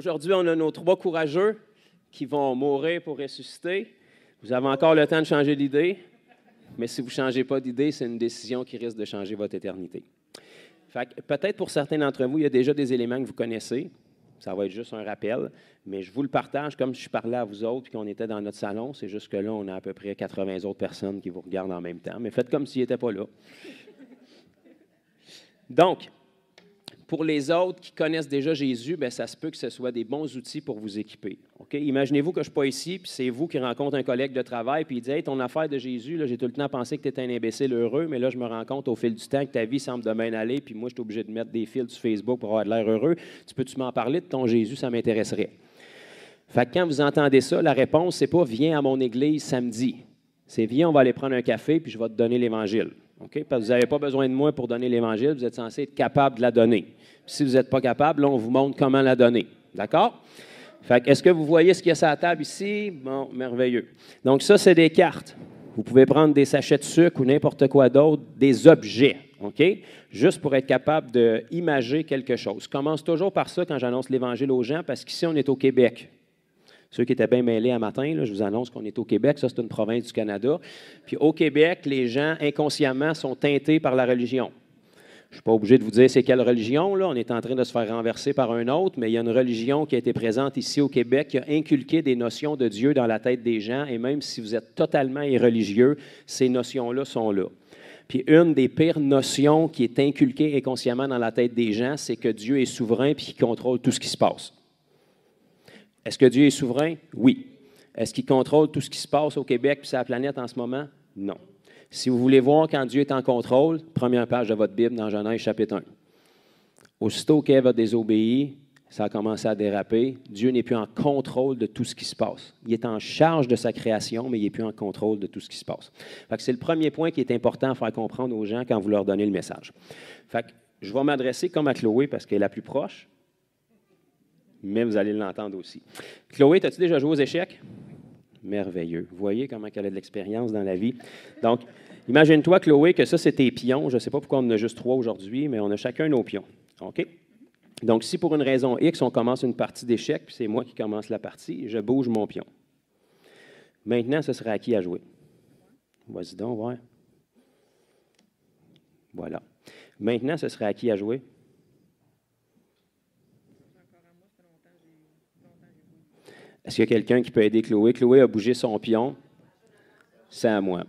Aujourd'hui, on a nos 3 courageux qui vont mourir pour ressusciter. Vous avez encore le temps de changer d'idée, mais si vous ne changez pas d'idée, c'est une décision qui risque de changer votre éternité. Peut-être pour certains d'entre vous, il y a déjà des éléments que vous connaissez. Ça va être juste un rappel, mais je vous le partage comme si je parlais à vous autres et qu'on était dans notre salon. C'est juste que là, on a à peu près 80 autres personnes qui vous regardent en même temps, mais faites comme s'ils n'étaient pas là. Donc, pour les autres qui connaissent déjà Jésus, bien, ça se peut que ce soit des bons outils pour vous équiper. Okay? Imaginez-vous que je ne suis pas ici, puis c'est vous qui rencontrez un collègue de travail, puis il dit « Hey, ton affaire de Jésus, là, j'ai tout le temps pensé que tu étais un imbécile heureux, mais là, je me rends compte au fil du temps que ta vie semble de bien aller, puis moi, je suis obligé de mettre des fils sur Facebook pour avoir de l'air heureux. Tu peux-tu m'en parler de ton Jésus? Ça m'intéresserait. » Fait que quand vous entendez ça, la réponse, c'est pas « Viens à mon église samedi ». C'est « Viens, on va aller prendre un café, puis je vais te donner l'Évangile. » Okay? Parce que vous n'avez pas besoin de moi pour donner l'Évangile, vous êtes censé être capable de la donner. Puis si vous n'êtes pas capable, là, on vous montre comment la donner. D'accord? Fait que, est-ce que vous voyez ce qu'il y a sur la table ici? Bon, merveilleux. Donc, ça, c'est des cartes. Vous pouvez prendre des sachets de sucre ou n'importe quoi d'autre, des objets, OK? Juste pour être capable d'imager quelque chose. Je commence toujours par ça quand j'annonce l'Évangile aux gens, parce qu'ici, on est au Québec. Ceux qui étaient bien mêlés à matin, là, je vous annonce qu'on est au Québec. Ça, c'est une province du Canada. Puis au Québec, les gens, inconsciemment, sont teintés par la religion. Je ne suis pas obligé de vous dire c'est quelle religion, là. On est en train de se faire renverser par un autre, mais il y a une religion qui a été présente ici au Québec qui a inculqué des notions de Dieu dans la tête des gens, et même si vous êtes totalement irreligieux, ces notions-là sont là. Puis une des pires notions qui est inculquée inconsciemment dans la tête des gens, c'est que Dieu est souverain et qu'il contrôle tout ce qui se passe. Est-ce que Dieu est souverain? Oui. Est-ce qu'il contrôle tout ce qui se passe au Québec et sur la planète en ce moment? Non. Si vous voulez voir quand Dieu est en contrôle, première page de votre Bible dans Genèse chapitre 1. Aussitôt qu'Ève a désobéi, ça a commencé à déraper. Dieu n'est plus en contrôle de tout ce qui se passe. Il est en charge de sa création, mais il n'est plus en contrôle de tout ce qui se passe. Fait que c'est le premier point qui est important à faire comprendre aux gens quand vous leur donnez le message. Fait que je vais m'adresser comme à Chloé parce qu'elle est la plus proche, mais vous allez l'entendre aussi. Chloé, as-tu déjà joué aux échecs? Merveilleux. Vous voyez comment elle a de l'expérience dans la vie. Donc, imagine-toi, Chloé, que ça, c'est tes pions. Je ne sais pas pourquoi on en a juste 3 aujourd'hui, mais on a chacun nos pions. OK? Donc, si pour une raison X, on commence une partie d'échecs, puis c'est moi qui commence la partie, je bouge mon pion. Maintenant, ce serait à qui à jouer? Vas-y donc, voir. Voilà. Maintenant, ce serait à qui à jouer? Est-ce qu'il y a quelqu'un qui peut aider Chloé? Chloé a bougé son pion. C'est à moi.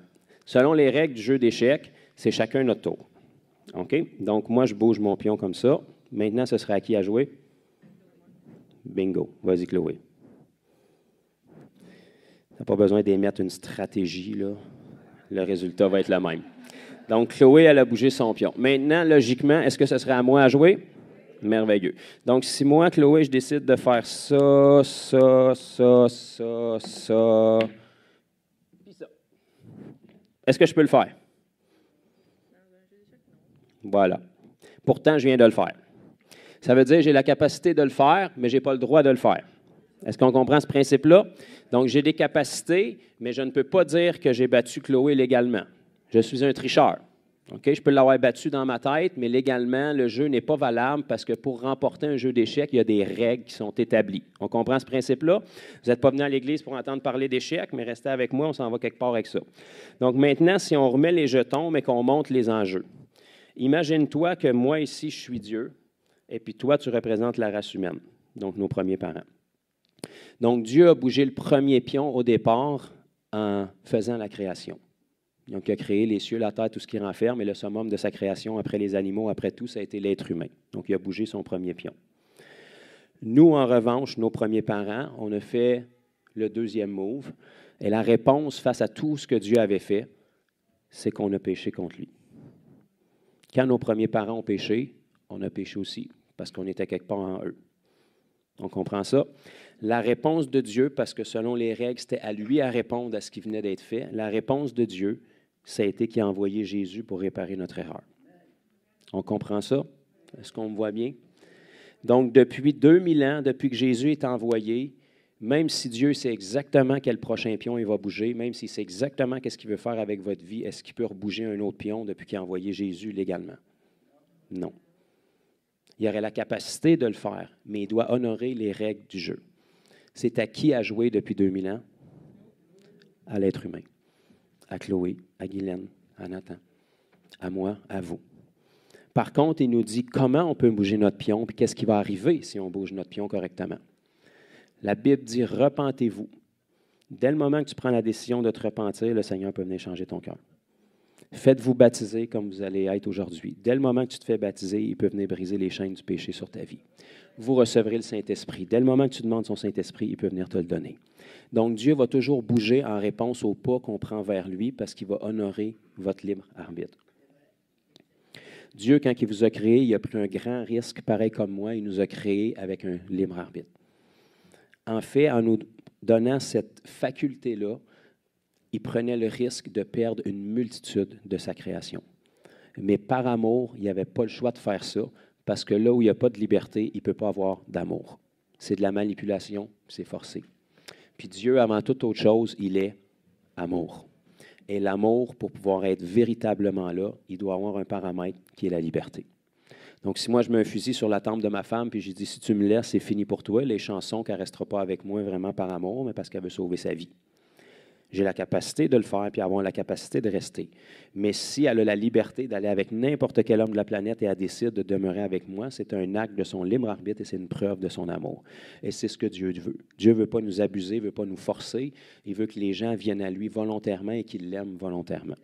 Selon les règles du jeu d'échecs, c'est chacun notre tour. OK? Donc, moi, je bouge mon pion comme ça. Maintenant, ce serait à qui à jouer? Bingo. Vas-y, Chloé. Tu n'as pas besoin d'émettre une stratégie, là. Le résultat va être le même. Donc, Chloé, elle a bougé son pion. Maintenant, logiquement, est-ce que ce serait à moi à jouer? Merveilleux. Donc, si moi, Chloé, je décide de faire ça, ça, ça, ça, ça, puis ça, est-ce que je peux le faire? Voilà. Pourtant, je viens de le faire. Ça veut dire que j'ai la capacité de le faire, mais je n'ai pas le droit de le faire. Est-ce qu'on comprend ce principe-là? Donc, j'ai des capacités, mais je ne peux pas dire que j'ai battu Chloé légalement. Je suis un tricheur. Okay? Je peux l'avoir battu dans ma tête, mais légalement, le jeu n'est pas valable parce que pour remporter un jeu d'échecs, il y a des règles qui sont établies. On comprend ce principe-là? Vous n'êtes pas venu à l'Église pour entendre parler d'échecs, mais restez avec moi, on s'en va quelque part avec ça. Donc maintenant, si on remet les jetons, mais qu'on monte les enjeux. Imagine-toi que moi, ici, je suis Dieu, et puis toi, tu représentes la race humaine, donc nos premiers parents. Donc Dieu a bougé le premier pion au départ en faisant la création. Donc, il a créé les cieux, la terre, tout ce qui renferme, et le summum de sa création, après les animaux, après tout, ça a été l'être humain. Donc, il a bougé son premier pion. Nous, en revanche, nos premiers parents, on a fait le deuxième move, et la réponse face à tout ce que Dieu avait fait, c'est qu'on a péché contre lui. Quand nos premiers parents ont péché, on a péché aussi, parce qu'on était quelque part en eux. On comprend ça? La réponse de Dieu, parce que selon les règles, c'était à lui à répondre à ce qui venait d'être fait, la réponse de Dieu, ça a été qu'il a envoyé Jésus pour réparer notre erreur. On comprend ça? Est-ce qu'on me voit bien? Donc, depuis 2000 ans, depuis que Jésus est envoyé, même si Dieu sait exactement quel prochain pion il va bouger, même s'il sait exactement qu'est-ce qu'il veut faire avec votre vie, est-ce qu'il peut rebouger un autre pion depuis qu'il a envoyé Jésus légalement? Non. Il aurait la capacité de le faire, mais il doit honorer les règles du jeu. C'est à qui a joué depuis 2000 ans? À l'être humain. À Chloé, à Guylaine, à Nathan, à moi, à vous. Par contre, il nous dit comment on peut bouger notre pion, puis qu'est-ce qui va arriver si on bouge notre pion correctement. La Bible dit « repentez-vous ». Dès le moment que tu prends la décision de te repentir, le Seigneur peut venir changer ton cœur. Faites-vous baptiser comme vous allez être aujourd'hui. Dès le moment que tu te fais baptiser, il peut venir briser les chaînes du péché sur ta vie. Vous recevrez le Saint-Esprit. Dès le moment que tu demandes son Saint-Esprit, il peut venir te le donner. Donc, Dieu va toujours bouger en réponse au pas qu'on prend vers lui parce qu'il va honorer votre libre arbitre. Dieu, quand il vous a créé, il a pris un grand risque, pareil comme moi, il nous a créés avec un libre arbitre. En fait, en nous donnant cette faculté-là, il prenait le risque de perdre une multitude de sa création. Mais par amour, il n'avait pas le choix de faire ça, parce que là où il n'y a pas de liberté, il ne peut pas avoir d'amour. C'est de la manipulation, c'est forcé. Puis Dieu, avant toute autre chose, il est amour. Et l'amour, pour pouvoir être véritablement là, il doit avoir un paramètre qui est la liberté. Donc, si moi, je mets un fusil sur la tempe de ma femme, puis j'ai dit, si tu me laisses, c'est fini pour toi, les chansons qu'elle ne restera pas avec moi vraiment par amour, mais parce qu'elle veut sauver sa vie. J'ai la capacité de le faire, puis avoir la capacité de rester. Mais si elle a la liberté d'aller avec n'importe quel homme de la planète et elle décide de demeurer avec moi, c'est un acte de son libre arbitre et c'est une preuve de son amour. Et c'est ce que Dieu veut. Dieu ne veut pas nous abuser, il ne veut pas nous forcer. Il veut que les gens viennent à lui volontairement et qu'ils l'aiment volontairement.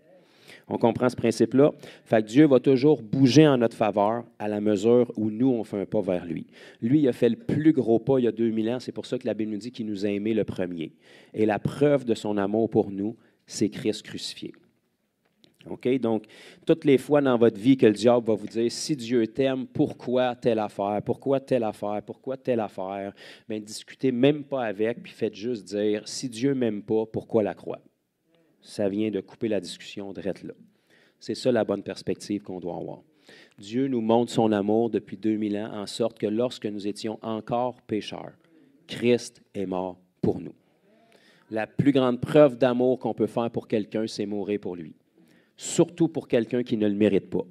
On comprend ce principe-là. Fait que Dieu va toujours bouger en notre faveur à la mesure où nous, on fait un pas vers lui. Lui, il a fait le plus gros pas il y a 2000 ans. C'est pour ça que la Bible nous dit qu'il nous a aimés le premier. Et la preuve de son amour pour nous, c'est Christ crucifié. OK? Donc, toutes les fois dans votre vie que le diable va vous dire, si Dieu t'aime, pourquoi telle affaire? Pourquoi telle affaire? Pourquoi telle affaire? Bien, discutez même pas avec, puis faites juste dire, si Dieu ne m'aime pas, pourquoi la croix? Ça vient de couper la discussion direct là. C'est ça la bonne perspective qu'on doit avoir. Dieu nous montre son amour depuis 2000 ans en sorte que lorsque nous étions encore pécheurs, Christ est mort pour nous. La plus grande preuve d'amour qu'on peut faire pour quelqu'un, c'est mourir pour lui. Surtout pour quelqu'un qui ne le mérite pas.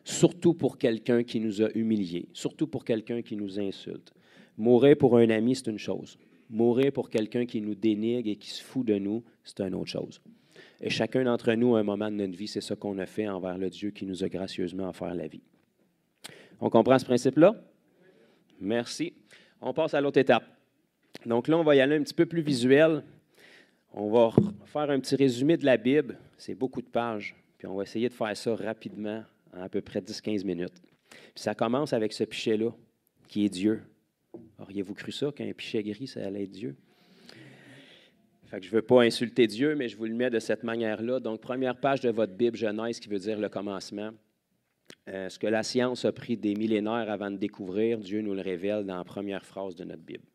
Surtout pour quelqu'un qui nous a humiliés. Surtout pour quelqu'un qui nous insulte. Mourir pour un ami, c'est une chose. Mourir pour quelqu'un qui nous dénigre et qui se fout de nous, c'est une autre chose. Et chacun d'entre nous, à un moment de notre vie, c'est ça qu'on a fait envers le Dieu qui nous a gracieusement offert la vie. On comprend ce principe-là? Merci. On passe à l'autre étape. Donc là, on va y aller un petit peu plus visuel. On va faire un petit résumé de la Bible. C'est beaucoup de pages. Puis on va essayer de faire ça rapidement, en à peu près 10-15 minutes. Puis ça commence avec ce pichet-là, qui est Dieu. Auriez-vous cru ça, qu'un pichet gris, ça allait être Dieu? Fait que je ne veux pas insulter Dieu, mais je vous le mets de cette manière-là. Donc, première page de votre Bible, Genèse, qui veut dire le commencement. Ce que la science a pris des millénaires avant de découvrir, Dieu nous le révèle dans la première phrase de notre Bible.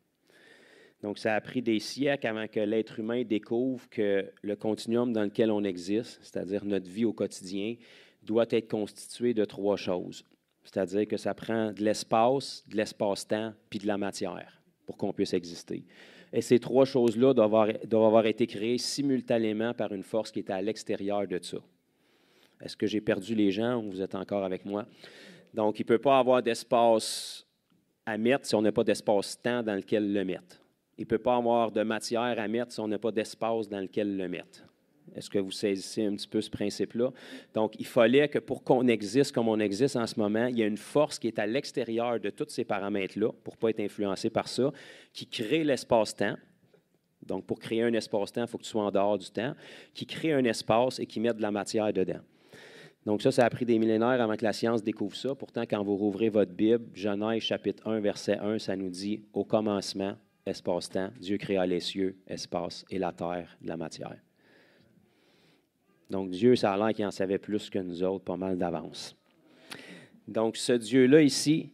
Donc, ça a pris des siècles avant que l'être humain découvre que le continuum dans lequel on existe, c'est-à-dire notre vie au quotidien, doit être constitué de 3 choses. C'est-à-dire que ça prend de l'espace-temps, puis de la matière pour qu'on puisse exister. Et ces 3 choses-là doivent avoir été créées simultanément par une force qui est à l'extérieur de ça. Est-ce que j'ai perdu les gens ou vous êtes encore avec moi? Donc, il ne peut pas avoir d'espace à mettre si on n'a pas d'espace-temps dans lequel le mettre. Il ne peut pas avoir de matière à mettre si on n'a pas d'espace dans lequel le mettre. Est-ce que vous saisissez un petit peu ce principe-là? Donc, il fallait que pour qu'on existe comme on existe en ce moment, il y a une force qui est à l'extérieur de tous ces paramètres-là, pour ne pas être influencé par ça, qui crée l'espace-temps. Donc, pour créer un espace-temps, il faut que tu sois en dehors du temps, qui crée un espace et qui met de la matière dedans. Donc, ça a pris des millénaires avant que la science découvre ça. Pourtant, quand vous rouvrez votre Bible, Genèse chapitre 1, verset 1, ça nous dit « Au commencement, espace-temps, Dieu créa les cieux, espace, et la terre, de la matière. » Donc, Dieu, ça a l'air qu'il en savait plus que nous autres, pas mal d'avance. Donc, ce Dieu-là ici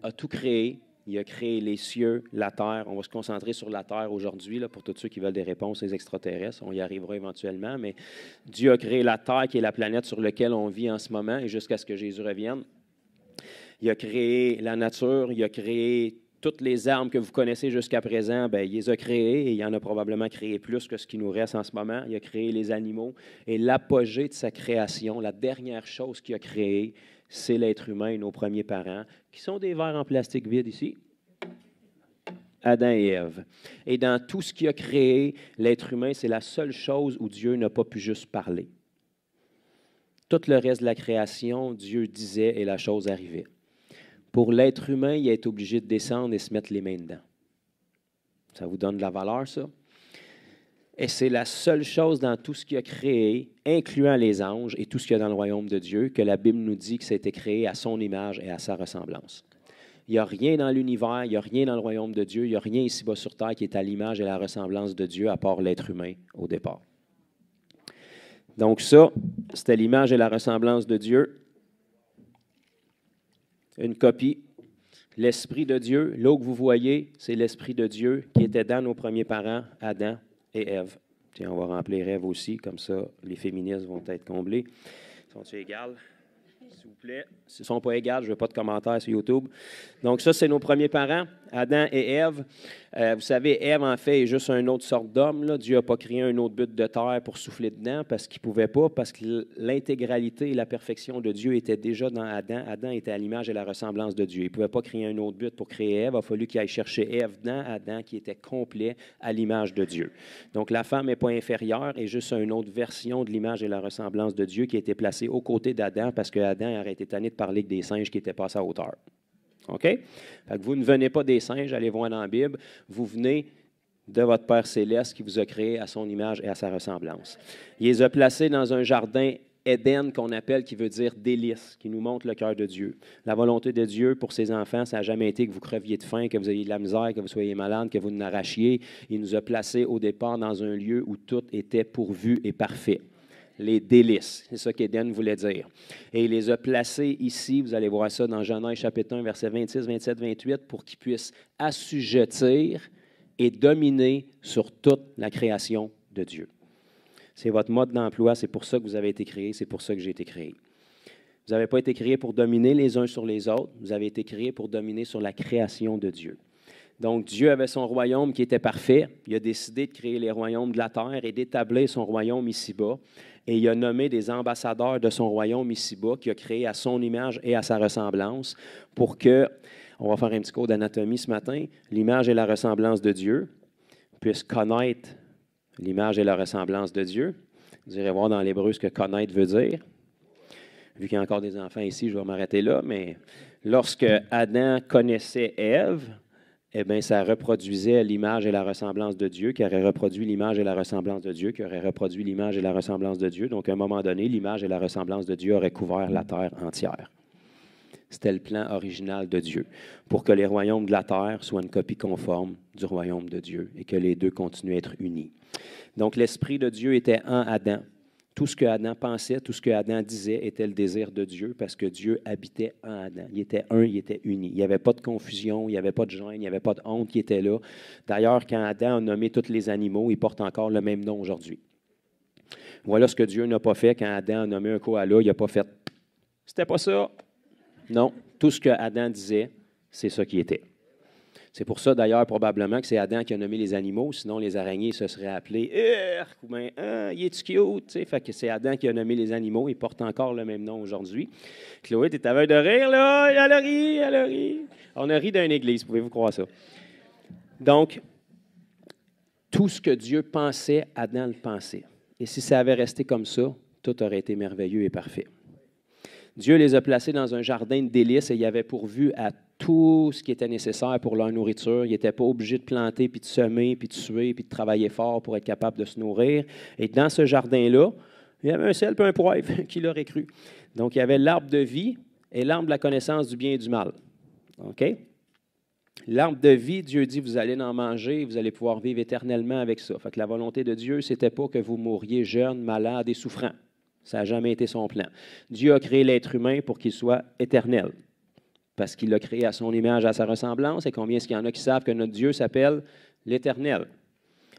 a tout créé. Il a créé les cieux, la terre. On va se concentrer sur la terre aujourd'hui, là, pour tous ceux qui veulent des réponses aux extraterrestres. On y arrivera éventuellement, mais Dieu a créé la terre, qui est la planète sur laquelle on vit en ce moment, et jusqu'à ce que Jésus revienne. Il a créé la nature, il a créé toutes les armes que vous connaissez jusqu'à présent, bien, il les a créées et il en a probablement créé plus que ce qui nous reste en ce moment. Il a créé les animaux et l'apogée de sa création, la dernière chose qu'il a créée, c'est l'être humain, nos premiers parents, qui sont des verres en plastique vide ici. Adam et Ève. Et dans tout ce qu'il a créé, l'être humain, c'est la seule chose où Dieu n'a pas pu juste parler. Tout le reste de la création, Dieu disait et la chose arrivait. Pour l'être humain, il est obligé de descendre et se mettre les mains dedans. Ça vous donne de la valeur, ça? Et c'est la seule chose dans tout ce qu'il a créé, incluant les anges et tout ce qu'il y a dans le royaume de Dieu, que la Bible nous dit que ça a été créé à son image et à sa ressemblance. Il n'y a rien dans l'univers, il n'y a rien dans le royaume de Dieu, il n'y a rien ici-bas sur terre qui est à l'image et à la ressemblance de Dieu, à part l'être humain au départ. Donc ça, c'était l'image et la ressemblance de Dieu. Une copie. L'Esprit de Dieu, là que vous voyez, c'est l'Esprit de Dieu qui était dans nos premiers parents, Adam et Ève. Tiens, on va remplir Ève aussi, comme ça, les féministes vont être comblés. Sont-ils égales? S'il vous plaît. S'ils ne sont pas égales, je ne veux pas de commentaires sur YouTube. Donc ça, c'est nos premiers parents, Adam et Ève. Vous savez, Ève, en fait, est juste une autre sorte d'homme. Là. Dieu n'a pas créé un autre but de terre pour souffler dedans parce qu'il ne pouvait pas, parce que l'intégralité et la perfection de Dieu étaient déjà dans Adam. Adam était à l'image et la ressemblance de Dieu. Il ne pouvait pas créer un autre but pour créer Ève. Il a fallu qu'il aille chercher Ève dans Adam, qui était complet à l'image de Dieu. Donc la femme n'est pas inférieure, est juste une autre version de l'image et la ressemblance de Dieu qui a été placée aux côtés d'Adam parce que Adam aurait été tanné de parler que des singes qui étaient passés à hauteur. OK? Fait que vous ne venez pas des singes, allez voir dans la Bible, vous venez de votre Père céleste qui vous a créé à son image et à sa ressemblance. Il les a placés dans un jardin Éden qu'on appelle, qui veut dire délice, qui nous montre le cœur de Dieu. La volonté de Dieu pour ses enfants, ça n'a jamais été que vous creviez de faim, que vous ayez de la misère, que vous soyez malade, que vous n'arrachiez. Il nous a placés au départ dans un lieu où tout était pourvu et parfait. Les délices, c'est ça qu'Éden voulait dire. Et il les a placés ici, vous allez voir ça dans Genèse chapitre 1, versets 26, 27, 28, pour qu'ils puissent assujettir et dominer sur toute la création de Dieu. C'est votre mode d'emploi, c'est pour ça que vous avez été créés, c'est pour ça que j'ai été créé. Vous n'avez pas été créés pour dominer les uns sur les autres, vous avez été créés pour dominer sur la création de Dieu. Donc, Dieu avait son royaume qui était parfait. Il a décidé de créer les royaumes de la terre et d'établir son royaume ici-bas. Et il a nommé des ambassadeurs de son royaume ici-bas qu'il a créé à son image et à sa ressemblance pour que, on va faire un petit cours d'anatomie ce matin, l'image et la ressemblance de Dieu puissent connaître l'image et la ressemblance de Dieu. Vous irez voir dans l'hébreu ce que connaître veut dire. Vu qu'il y a encore des enfants ici, je vais m'arrêter là, mais lorsque Adam connaissait Ève, eh bien, ça reproduisait l'image et la ressemblance de Dieu, qui aurait reproduit l'image et la ressemblance de Dieu, qui aurait reproduit l'image et la ressemblance de Dieu. Donc, à un moment donné, l'image et la ressemblance de Dieu auraient couvert la terre entière. C'était le plan original de Dieu, pour que les royaumes de la terre soient une copie conforme du royaume de Dieu et que les deux continuent à être unis. Donc, l'Esprit de Dieu était en Adam. Tout ce que Adam pensait, tout ce que Adam disait était le désir de Dieu parce que Dieu habitait en Adam. Il était un, il était uni. Il n'y avait pas de confusion, il n'y avait pas de gêne, il n'y avait pas de honte qui était là. D'ailleurs, quand Adam a nommé tous les animaux, ils portent encore le même nom aujourd'hui. Voilà ce que Dieu n'a pas fait quand Adam a nommé un koala. Il n'a pas fait « c'était pas ça ». Non, tout ce que Adam disait, c'est ça qui était. C'est pour ça, d'ailleurs, probablement que c'est Adam qui a nommé les animaux, sinon les araignées se seraient appelées « ou bien « il est cute ». Fait que c'est Adam qui a nommé les animaux, ils portent encore le même nom aujourd'hui. Chloé, tu es aveugle de rire, là? Elle a ri, elle a ri. On a ri d'une église, pouvez-vous croire ça? Donc, tout ce que Dieu pensait, Adam le pensait. Et si ça avait resté comme ça, tout aurait été merveilleux et parfait. Dieu les a placés dans un jardin de délices et il avait pourvu à tout ce qui était nécessaire pour leur nourriture. Ils n'étaient pas obligés de planter, puis de semer, puis de suer, puis de travailler fort pour être capable de se nourrir. Et dans ce jardin-là, il y avait un sel et un poivre, qui l'aurait cru. Donc, il y avait l'arbre de vie et l'arbre de la connaissance du bien et du mal. OK? L'arbre de vie, Dieu dit, vous allez en manger, vous allez pouvoir vivre éternellement avec ça. Fait que la volonté de Dieu, ce n'était pas que vous mouriez jeune, malade et souffrant. Ça n'a jamais été son plan. Dieu a créé l'être humain pour qu'il soit éternel, parce qu'il l'a créé à son image, à sa ressemblance. Et combien est-ce qu'il y en a qui savent que notre Dieu s'appelle l'Éternel?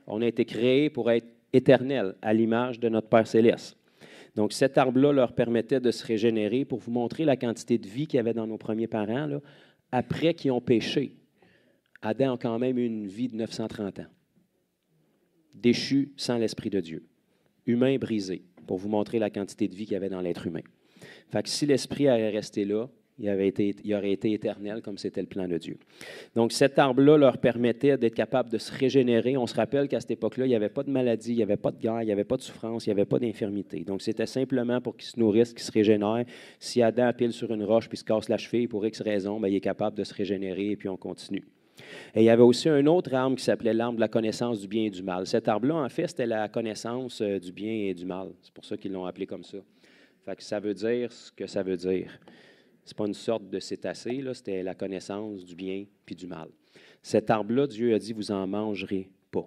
On a été créés pour être éternel, à l'image de notre Père céleste. Donc, cet arbre-là leur permettait de se régénérer pour vous montrer la quantité de vie qu'il y avait dans nos premiers parents, là, après qu'ils ont péché. Adam a quand même eu une vie de 930 ans, déchu sans l'Esprit de Dieu, humain brisé, pour vous montrer la quantité de vie qu'il y avait dans l'être humain. Fait que si l'Esprit avait resté là, il aurait été éternel comme c'était le plan de Dieu. Donc, cet arbre-là leur permettait d'être capable de se régénérer. On se rappelle qu'à cette époque-là, il n'y avait pas de maladie, il n'y avait pas de guerre, il n'y avait pas de souffrance, il n'y avait pas d'infirmité. Donc, c'était simplement pour qu'ils se nourrissent, qu'ils se régénèrent. Si Adam pile sur une roche puis se casse la cheville pour X raison, bien, il est capable de se régénérer et puis on continue. Et il y avait aussi un autre arbre qui s'appelait l'arbre de la connaissance du bien et du mal. Cet arbre-là, en fait, c'était la connaissance du bien et du mal. C'est pour ça qu'ils l'ont appelé comme ça. Fait que ça veut dire ce que ça veut dire. Ce n'est pas une sorte de cétacé, là, c'était la connaissance du bien puis du mal. Cet arbre-là, Dieu a dit, vous n'en mangerez pas.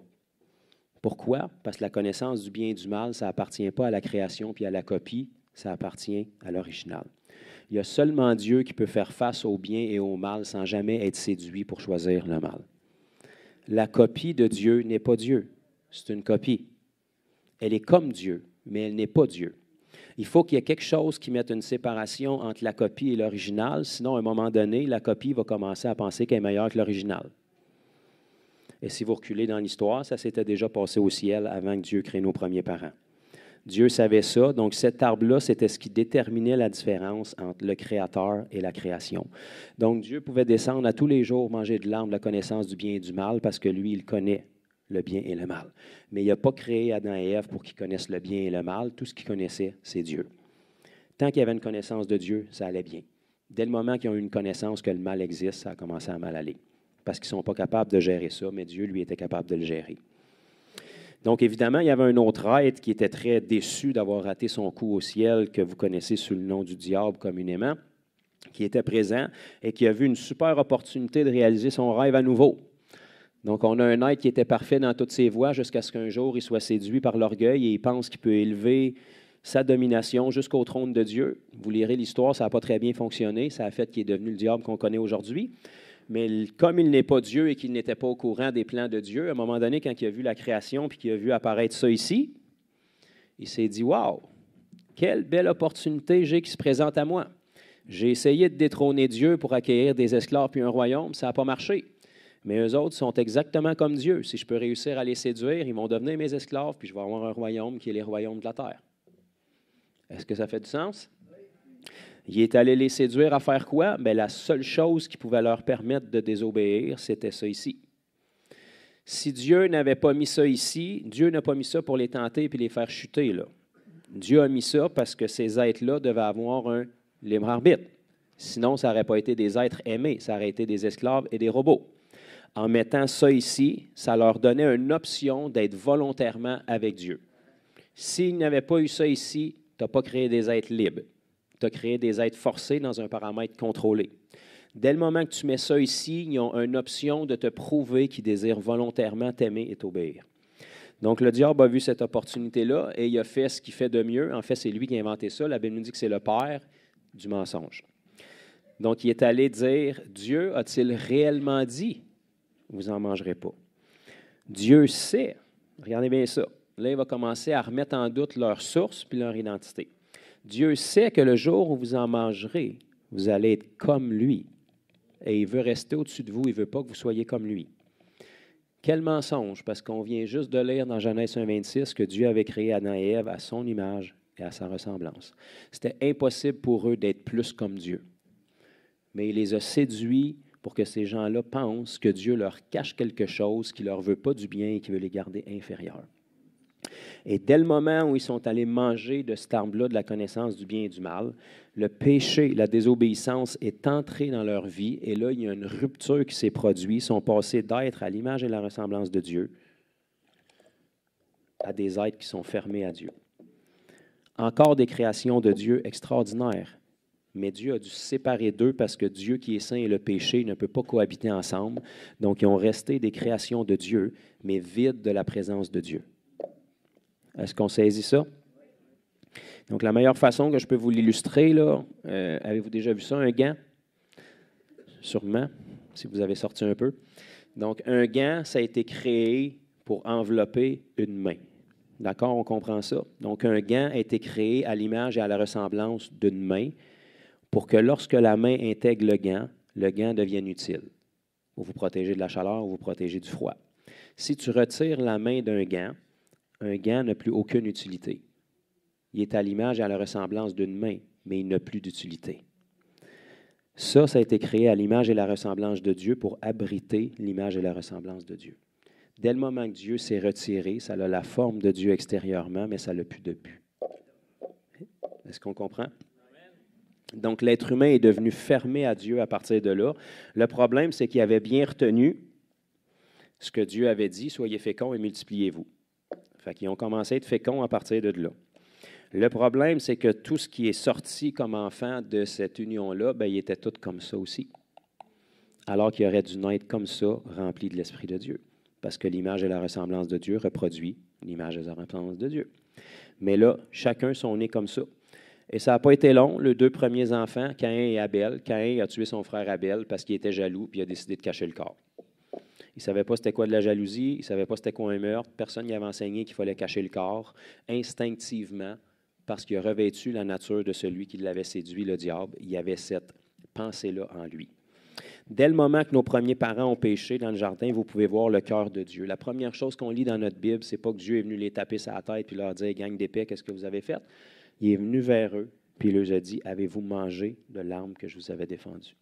Pourquoi? Parce que la connaissance du bien et du mal, ça n'appartient pas à la création puis à la copie, ça appartient à l'original. Il y a seulement Dieu qui peut faire face au bien et au mal sans jamais être séduit pour choisir le mal. La copie de Dieu n'est pas Dieu, c'est une copie. Elle est comme Dieu, mais elle n'est pas Dieu. Il faut qu'il y ait quelque chose qui mette une séparation entre la copie et l'original, sinon, à un moment donné, la copie va commencer à penser qu'elle est meilleure que l'original. Et si vous reculez dans l'histoire, ça s'était déjà passé au ciel avant que Dieu crée nos premiers parents. Dieu savait ça, donc cet arbre-là, c'était ce qui déterminait la différence entre le Créateur et la création. Donc Dieu pouvait descendre à tous les jours manger de l'arbre de la connaissance du bien et du mal parce que lui, il connaît le bien et le mal. Mais il n'a pas créé Adam et Ève pour qu'ils connaissent le bien et le mal. Tout ce qu'ils connaissaient, c'est Dieu. Tant qu'il y avait une connaissance de Dieu, ça allait bien. Dès le moment qu'ils ont eu une connaissance que le mal existe, ça a commencé à mal aller. Parce qu'ils ne sont pas capables de gérer ça, mais Dieu, lui, était capable de le gérer. Donc, évidemment, il y avait un autre être qui était très déçu d'avoir raté son coup au ciel, que vous connaissez sous le nom du diable communément, qui était présent et qui a vu une super opportunité de réaliser son rêve à nouveau. Donc, on a un être qui était parfait dans toutes ses voies jusqu'à ce qu'un jour, il soit séduit par l'orgueil et il pense qu'il peut élever sa domination jusqu'au trône de Dieu. Vous lirez l'histoire, ça n'a pas très bien fonctionné. Ça a fait qu'il est devenu le diable qu'on connaît aujourd'hui. Mais comme il n'est pas Dieu et qu'il n'était pas au courant des plans de Dieu, à un moment donné, quand il a vu la création puis qu'il a vu apparaître ça ici, il s'est dit « Wow, quelle belle opportunité j'ai qui se présente à moi. J'ai essayé de détrôner Dieu pour acquérir des esclaves puis un royaume, ça n'a pas marché. Mais eux autres sont exactement comme Dieu. Si je peux réussir à les séduire, ils vont devenir mes esclaves, puis je vais avoir un royaume qui est les royaumes de la terre. » Est-ce que ça fait du sens? Il est allé les séduire à faire quoi? Bien, la seule chose qui pouvait leur permettre de désobéir, c'était ça ici. Si Dieu n'avait pas mis ça ici, Dieu n'a pas mis ça pour les tenter et les faire chuter, là. Dieu a mis ça parce que ces êtres-là devaient avoir un libre arbitre. Sinon, ça n'aurait pas été des êtres aimés, ça aurait été des esclaves et des robots. En mettant ça ici, ça leur donnait une option d'être volontairement avec Dieu. S'ils n'avaient pas eu ça ici, tu n'as pas créé des êtres libres. Tu as créé des êtres forcés dans un paramètre contrôlé. Dès le moment que tu mets ça ici, ils ont une option de te prouver qu'ils désirent volontairement t'aimer et t'obéir. Donc, le diable a vu cette opportunité-là et il a fait ce qu'il fait de mieux. En fait, c'est lui qui a inventé ça. La Bible nous dit que c'est le père du mensonge. Donc, il est allé dire, Dieu a-t-il réellement dit, vous n'en mangerez pas? Dieu sait. Regardez bien ça. Là, il va commencer à remettre en doute leur source puis leur identité. Dieu sait que le jour où vous en mangerez, vous allez être comme lui. Et il veut rester au-dessus de vous. Il ne veut pas que vous soyez comme lui. Quel mensonge, parce qu'on vient juste de lire dans Genèse 1,26 que Dieu avait créé Adam et Ève à son image et à sa ressemblance. C'était impossible pour eux d'être plus comme Dieu. Mais il les a séduits pour que ces gens-là pensent que Dieu leur cache quelque chose qui ne leur veut pas du bien et qui veut les garder inférieurs. Et dès le moment où ils sont allés manger de cet arbre-là, de la connaissance du bien et du mal, le péché, la désobéissance est entré dans leur vie. Et là, il y a une rupture qui s'est produite. Ils sont passés d'être à l'image et la ressemblance de Dieu à des êtres qui sont fermés à Dieu. Encore des créations de Dieu extraordinaires. Mais Dieu a dû se séparer d'eux parce que Dieu qui est saint et le péché ne peut pas cohabiter ensemble. Donc, ils ont resté des créations de Dieu, mais vides de la présence de Dieu. Est-ce qu'on saisit ça? Donc, la meilleure façon que je peux vous l'illustrer, là, avez-vous déjà vu ça, un gant? Sûrement, si vous avez sorti un peu. Donc, un gant, ça a été créé pour envelopper une main. D'accord, on comprend ça? Donc, un gant a été créé à l'image et à la ressemblance d'une main pour que lorsque la main intègre le gant devienne utile. Pour vous protéger de la chaleur ou vous protéger du froid. Si tu retires la main d'un gant, un gant n'a plus aucune utilité. Il est à l'image et à la ressemblance d'une main, mais il n'a plus d'utilité. Ça a été créé à l'image et la ressemblance de Dieu pour abriter l'image et la ressemblance de Dieu. Dès le moment que Dieu s'est retiré, ça a la forme de Dieu extérieurement, mais ça n'a plus de but. Est-ce qu'on comprend? Donc, l'être humain est devenu fermé à Dieu à partir de là. Le problème, c'est qu'il avait bien retenu ce que Dieu avait dit, soyez féconds et multipliez-vous. Fait qu'ils ont commencé à être féconds à partir de là. Le problème, c'est que tout ce qui est sorti comme enfant de cette union-là, bien, il était tout comme ça aussi. Alors qu'il aurait dû naître comme ça, rempli de l'Esprit de Dieu. Parce que l'image et la ressemblance de Dieu reproduit l'image et la ressemblance de Dieu. Mais là, chacun sont nés comme ça. Et ça n'a pas été long, les deux premiers enfants, Caïn et Abel. Caïn a tué son frère Abel parce qu'il était jaloux, puis il a décidé de cacher le corps. Il ne savait pas c'était quoi de la jalousie, il ne savait pas c'était quoi un meurtre. Personne n'y avait enseigné qu'il fallait cacher le corps. Instinctivement, parce qu'il a revêtu la nature de celui qui l'avait séduit, le diable, il y avait cette pensée-là en lui. Dès le moment que nos premiers parents ont péché dans le jardin, vous pouvez voir le cœur de Dieu. La première chose qu'on lit dans notre Bible, ce n'est pas que Dieu est venu les taper sur la tête et leur dire « Gang d'épais, qu'est-ce que vous avez fait? » Il est venu vers eux, puis il leur a dit « Avez-vous mangé de l'arbre que je vous avais défendue? »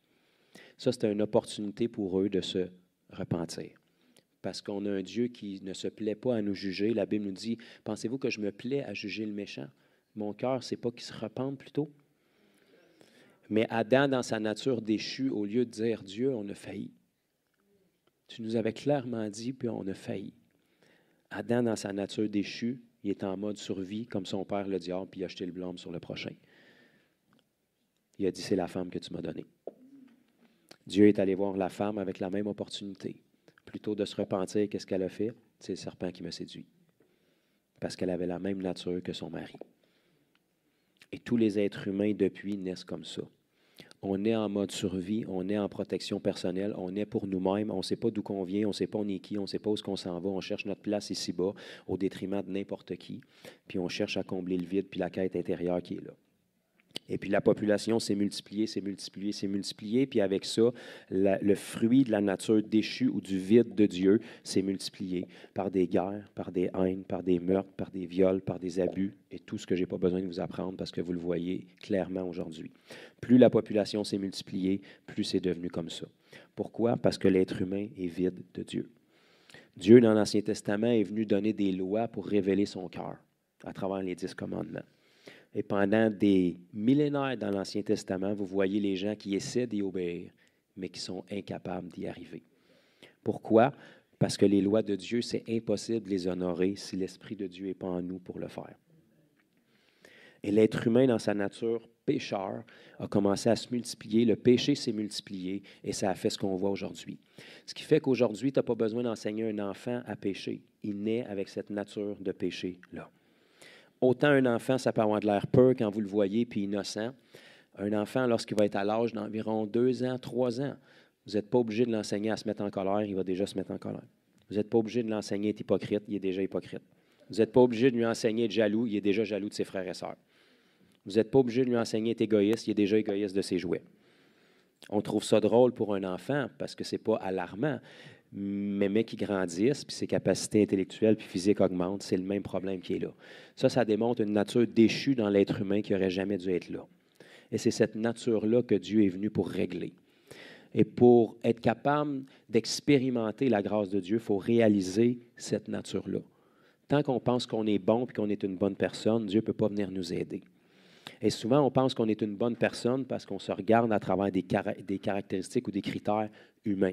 Ça, c'était une opportunité pour eux de se repentir. Parce qu'on a un Dieu qui ne se plaît pas à nous juger. La Bible nous dit « Pensez-vous que je me plais à juger le méchant? » Mon cœur, c'est pas qu'il se repente plutôt? Mais Adam, dans sa nature déchue, au lieu de dire « Dieu, on a failli », tu nous avais clairement dit, puis on a failli. Adam, dans sa nature déchue, il est en mode survie, comme son père le diable, puis il a jeté le blâme sur le prochain. Il a dit « C'est la femme que tu m'as donnée ». Dieu est allé voir la femme avec la même opportunité. Plutôt de se repentir, qu'est-ce qu'elle a fait? C'est le serpent qui m'a séduit. Parce qu'elle avait la même nature que son mari. Et tous les êtres humains, depuis, naissent comme ça. On est en mode survie, on est en protection personnelle, on est pour nous-mêmes, on ne sait pas d'où on vient, on ne sait pas on est qui, on ne sait pas où on s'en va, on cherche notre place ici-bas au détriment de n'importe qui, puis on cherche à combler le vide, puis la quête intérieure qui est là. Et puis la population s'est multipliée, s'est multipliée, s'est multipliée, puis avec ça, le fruit de la nature déchue ou du vide de Dieu s'est multiplié par des guerres, par des haines, par des meurtres, par des viols, par des abus, et tout ce que je n'ai pas besoin de vous apprendre parce que vous le voyez clairement aujourd'hui. Plus la population s'est multipliée, plus c'est devenu comme ça. Pourquoi? Parce que l'être humain est vide de Dieu. Dieu, dans l'Ancien Testament, est venu donner des lois pour révéler son cœur à travers les 10 commandements. Et pendant des millénaires dans l'Ancien Testament, vous voyez les gens qui essaient d'y obéir, mais qui sont incapables d'y arriver. Pourquoi? Parce que les lois de Dieu, c'est impossible de les honorer si l'Esprit de Dieu n'est pas en nous pour le faire. Et l'être humain, dans sa nature pécheur, a commencé à se multiplier. Le péché s'est multiplié et ça a fait ce qu'on voit aujourd'hui. Ce qui fait qu'aujourd'hui, tu n'as pas besoin d'enseigner un enfant à pécher. Il naît avec cette nature de péché-là. Autant un enfant, ça peut avoir de l'air peur quand vous le voyez, puis innocent. Un enfant, lorsqu'il va être à l'âge d'environ 2 ans, 3 ans, vous n'êtes pas obligé de l'enseigner à se mettre en colère, il va déjà se mettre en colère. Vous n'êtes pas obligé de l'enseigner à être hypocrite, il est déjà hypocrite. Vous n'êtes pas obligé de lui enseigner à être jaloux, il est déjà jaloux de ses frères et sœurs. Vous n'êtes pas obligé de lui enseigner à être égoïste, il est déjà égoïste de ses jouets. On trouve ça drôle pour un enfant parce que ce n'est pas alarmant. Mais qui grandissent, puis ses capacités intellectuelles puis physiques augmentent, c'est le même problème qui est là. Ça démontre une nature déchue dans l'être humain qui n'aurait jamais dû être là. Et c'est cette nature-là que Dieu est venu pour régler. Et pour être capable d'expérimenter la grâce de Dieu, il faut réaliser cette nature-là. Tant qu'on pense qu'on est bon et qu'on est une bonne personne, Dieu ne peut pas venir nous aider. Et souvent, on pense qu'on est une bonne personne parce qu'on se regarde à travers des caractéristiques ou des critères humains.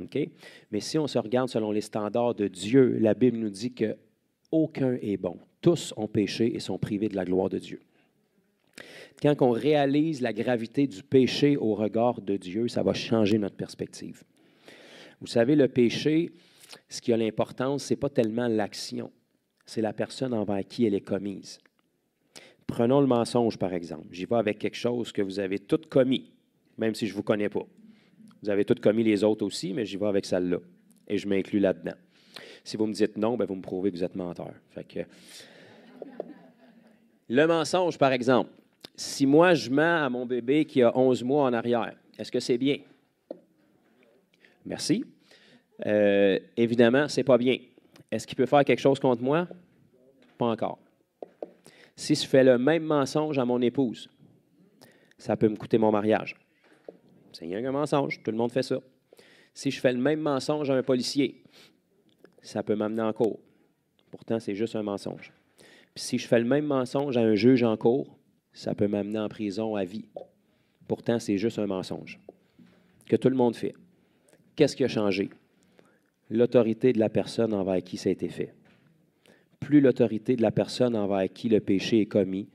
Okay? Mais si on se regarde selon les standards de Dieu, la Bible nous dit qu'aucun est bon. Tous ont péché et sont privés de la gloire de Dieu. Quand on réalise la gravité du péché au regard de Dieu, ça va changer notre perspective. Vous savez, le péché, ce qui a l'importance, ce n'est pas tellement l'action, c'est la personne envers qui elle est commise. Prenons le mensonge, par exemple. J'y vais avec quelque chose que vous avez tout commis, même si je ne vous connais pas. Vous avez toutes commis les autres aussi, mais j'y vais avec celle-là. Et je m'inclus là-dedans. Si vous me dites non, bien, vous me prouvez que vous êtes menteur. Fait que... Le mensonge, par exemple. Si moi, je mens à mon bébé qui a 11 mois en arrière, est-ce que c'est bien? Merci. Évidemment, ce n'est pas bien. Est-ce qu'il peut faire quelque chose contre moi? Pas encore. Si je fais le même mensonge à mon épouse, ça peut me coûter mon mariage. C'est rien qu'un mensonge, tout le monde fait ça. Si je fais le même mensonge à un policier, ça peut m'amener en cour. Pourtant, c'est juste un mensonge. Puis si je fais le même mensonge à un juge en cour, ça peut m'amener en prison à vie. Pourtant, c'est juste un mensonge que tout le monde fait. Qu'est-ce qui a changé? L'autorité de la personne envers qui ça a été fait. Plus l'autorité de la personne envers qui le péché est commis,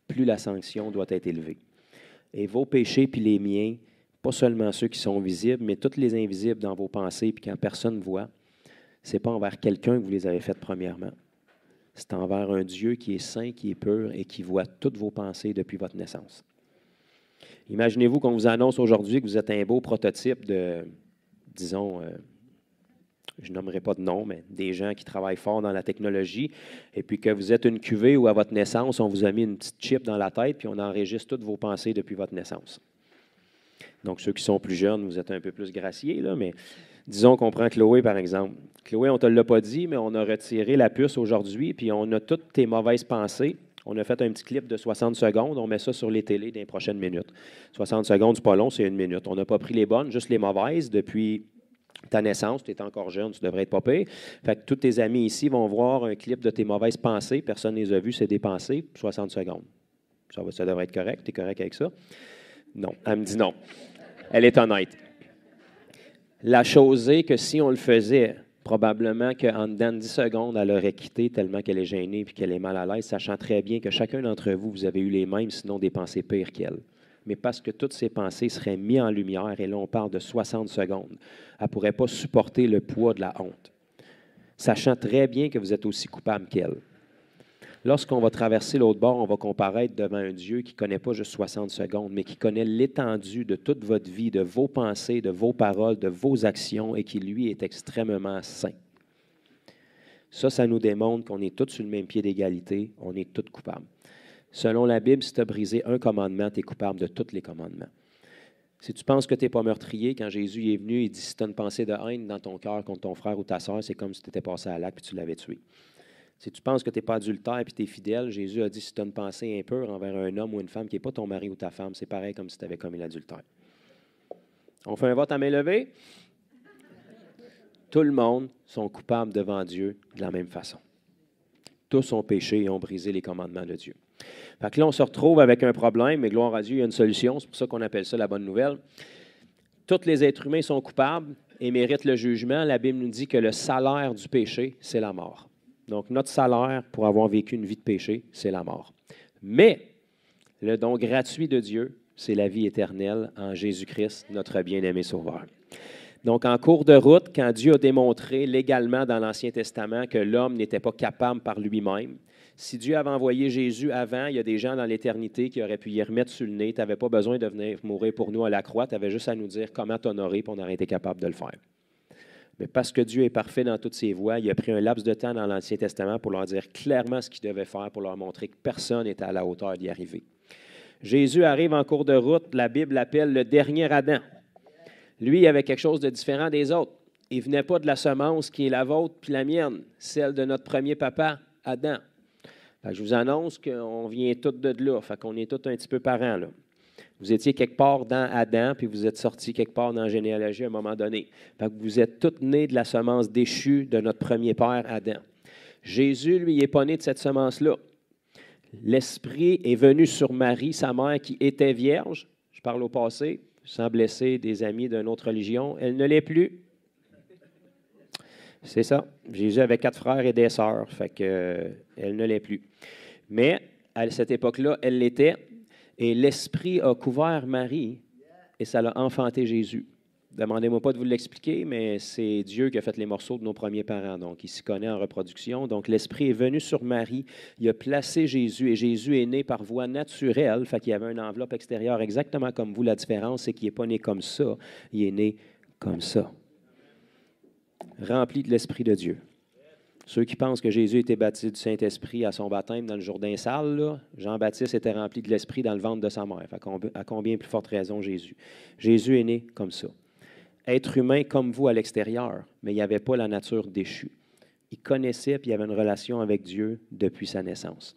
plus la sanction doit être élevée. Et vos péchés puis les miens, pas seulement ceux qui sont visibles, mais tous les invisibles dans vos pensées puis quand personne ne voit, ce n'est pas envers quelqu'un que vous les avez faites premièrement. C'est envers un Dieu qui est saint, qui est pur et qui voit toutes vos pensées depuis votre naissance. Imaginez-vous qu'on vous annonce aujourd'hui que vous êtes un beau prototype de, disons, je nommerai pas de nom, mais des gens qui travaillent fort dans la technologie, et puis que vous êtes une cuvée où à votre naissance, on vous a mis une petite chip dans la tête, puis on enregistre toutes vos pensées depuis votre naissance. Donc, ceux qui sont plus jeunes, vous êtes un peu plus graciés, là, mais disons qu'on prend Chloé, par exemple. Chloé, on ne te l'a pas dit, mais on a retiré la puce aujourd'hui, puis on a toutes tes mauvaises pensées. On a fait un petit clip de 60 secondes. On met ça sur les télés dans les prochaines minutes. 60 secondes, c'est pas long, c'est 1 minute. On n'a pas pris les bonnes, juste les mauvaises depuis ta naissance. Tu es encore jeune, tu devrais être pas pire. Fait que tous tes amis ici vont voir un clip de tes mauvaises pensées. Personne ne les a vues, c'est des pensées. 60 secondes. Ça devrait être correct. Tu es correct avec ça? Non. Elle me dit non. Elle est honnête. La chose est que si on le faisait, probablement qu'en dedans de 10 secondes, elle aurait quitté tellement qu'elle est gênée et qu'elle est mal à l'aise, sachant très bien que chacun d'entre vous, vous avez eu les mêmes, sinon des pensées pires qu'elle. Mais parce que toutes ces pensées seraient mises en lumière, et là, on parle de 60 secondes, elle ne pourrait pas supporter le poids de la honte, sachant très bien que vous êtes aussi coupable qu'elle. Lorsqu'on va traverser l'autre bord, on va comparaître devant un Dieu qui ne connaît pas juste 60 secondes, mais qui connaît l'étendue de toute votre vie, de vos pensées, de vos paroles, de vos actions, et qui, lui, est extrêmement saint. Ça nous démontre qu'on est tous sur le même pied d'égalité, on est tous coupables. Selon la Bible, si tu as brisé un commandement, tu es coupable de tous les commandements. Si tu penses que tu n'es pas meurtrier, quand Jésus est venu, il dit, si tu as une pensée de haine dans ton cœur contre ton frère ou ta sœur, c'est comme si tu étais passé à l'acte et tu l'avais tué. Si tu penses que tu n'es pas adultère et que tu es fidèle, Jésus a dit, si tu as une pensée impure envers un homme ou une femme qui n'est pas ton mari ou ta femme, c'est pareil comme si tu avais commis l'adultère. On fait un vote à main levée? Tout le monde sont coupables devant Dieu de la même façon. Tous ont péché et ont brisé les commandements de Dieu. Fait que là, on se retrouve avec un problème, mais gloire à Dieu, il y a une solution. C'est pour ça qu'on appelle ça la bonne nouvelle. Tous les êtres humains sont coupables et méritent le jugement. La Bible nous dit que le salaire du péché, c'est la mort. Donc, notre salaire pour avoir vécu une vie de péché, c'est la mort. Mais le don gratuit de Dieu, c'est la vie éternelle en Jésus-Christ, notre bien-aimé Sauveur. Donc, en cours de route, quand Dieu a démontré légalement dans l'Ancien Testament que l'homme n'était pas capable par lui-même, si Dieu avait envoyé Jésus avant, il y a des gens dans l'éternité qui auraient pu y remettre sur le nez. Tu n'avais pas besoin de venir mourir pour nous à la croix. Tu avais juste à nous dire comment t'honorer, puis on aurait été capable de le faire. Mais parce que Dieu est parfait dans toutes ses voies, il a pris un laps de temps dans l'Ancien Testament pour leur dire clairement ce qu'il devait faire, pour leur montrer que personne n'était à la hauteur d'y arriver. Jésus arrive en cours de route, la Bible l'appelle le dernier Adam. Lui, il avait quelque chose de différent des autres. Il ne venait pas de la semence qui est la vôtre puis la mienne, celle de notre premier papa, Adam. Fait que je vous annonce qu'on vient tous de là, fait qu'on est tous un petit peu parents, là. Vous étiez quelque part dans Adam, puis vous êtes sortis quelque part dans la généalogie à un moment donné. Fait que vous êtes tous nés de la semence déchue de notre premier père, Adam. Jésus, lui, il n'est pas né de cette semence-là. L'Esprit est venu sur Marie, sa mère, qui était vierge. Je parle au passé, sans blesser des amis d'une autre religion. Elle ne l'est plus. C'est ça. Jésus avait 4 frères et des sœurs, fait que elle ne l'est plus. Mais à cette époque-là, elle l'était. Et l'Esprit a couvert Marie et ça l'a enfanté Jésus. Demandez-moi pas de vous l'expliquer, mais c'est Dieu qui a fait les morceaux de nos premiers parents. Donc, il s'y connaît en reproduction. Donc, l'Esprit est venu sur Marie. Il a placé Jésus et Jésus est né par voie naturelle. Fait qu'il y avait une enveloppe extérieure exactement comme vous. La différence, c'est qu'il n'est pas né comme ça. Il est né comme ça. Rempli de l'Esprit de Dieu. Ceux qui pensent que Jésus était baptisé du Saint-Esprit à son baptême dans le Jourdain sale, là, Jean-Baptiste était rempli de l'Esprit dans le ventre de sa mère. Fait à combien plus forte raison Jésus? Jésus est né comme ça. Être humain comme vous à l'extérieur, mais il n'y avait pas la nature déchue. Il connaissait et il avait une relation avec Dieu depuis sa naissance.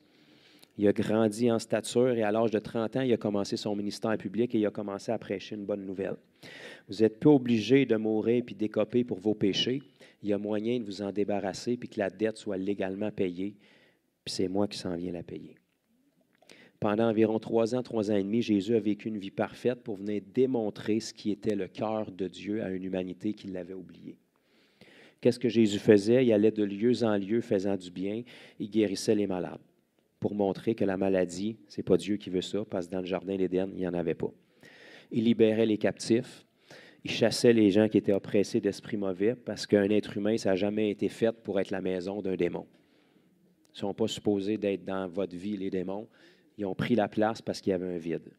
Il a grandi en stature et à l'âge de 30 ans, il a commencé son ministère public et il a commencé à prêcher une bonne nouvelle. Vous n'êtes pas obligé de mourir puis d'écoper pour vos péchés. Il y a moyen de vous en débarrasser puis que la dette soit légalement payée. Puis c'est moi qui s'en viens la payer. Pendant environ 3 ans et demi, Jésus a vécu une vie parfaite pour venir démontrer ce qui était le cœur de Dieu à une humanité qui l'avait oublié. Qu'est-ce que Jésus faisait? Il allait de lieu en lieu faisant du bien. Il guérissait les malades pour montrer que la maladie, ce n'est pas Dieu qui veut ça, parce que dans le jardin d'Éden, il n'y en avait pas. Il libérait les captifs. Il chassait les gens qui étaient oppressés d'esprits mauvais parce qu'un être humain, ça n'a jamais été fait pour être la maison d'un démon. Ils ne sont pas supposés d'être dans votre vie, les démons. Ils ont pris la place parce qu'il y avait un vide.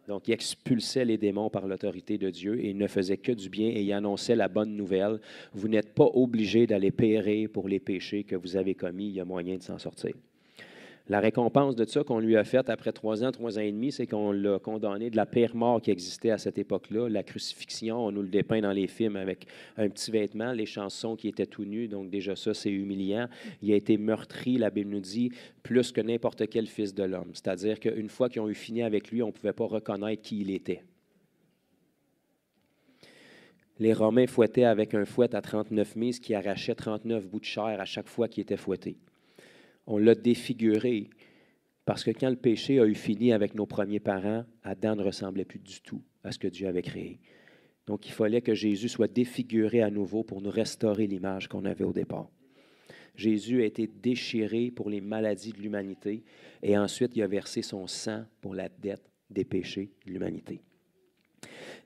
Donc, il expulsait les démons par l'autorité de Dieu et il ne faisait que du bien et il annonçait la bonne nouvelle. Vous n'êtes pas obligés d'aller périr pour les péchés que vous avez commis. Il y a moyen de s'en sortir. La récompense de ça qu'on lui a faite après 3 ans et demi, c'est qu'on l'a condamné de la pire mort qui existait à cette époque-là. La crucifixion, on nous le dépeint dans les films avec un petit vêtement, les chansons qui étaient tout nus, donc déjà ça, c'est humiliant. Il a été meurtri, la Bible nous dit, plus que n'importe quel fils de l'homme. C'est-à-dire qu'une fois qu'ils ont eu fini avec lui, on ne pouvait pas reconnaître qui il était. Les Romains fouettaient avec un fouet à 39 mises qui arrachait 39 bouts de chair à chaque fois qu'il était fouetté. On l'a défiguré parce que quand le péché a eu fini avec nos premiers parents, Adam ne ressemblait plus du tout à ce que Dieu avait créé. Donc, il fallait que Jésus soit défiguré à nouveau pour nous restaurer l'image qu'on avait au départ. Jésus a été déchiré pour les maladies de l'humanité et ensuite, il a versé son sang pour la dette des péchés de l'humanité.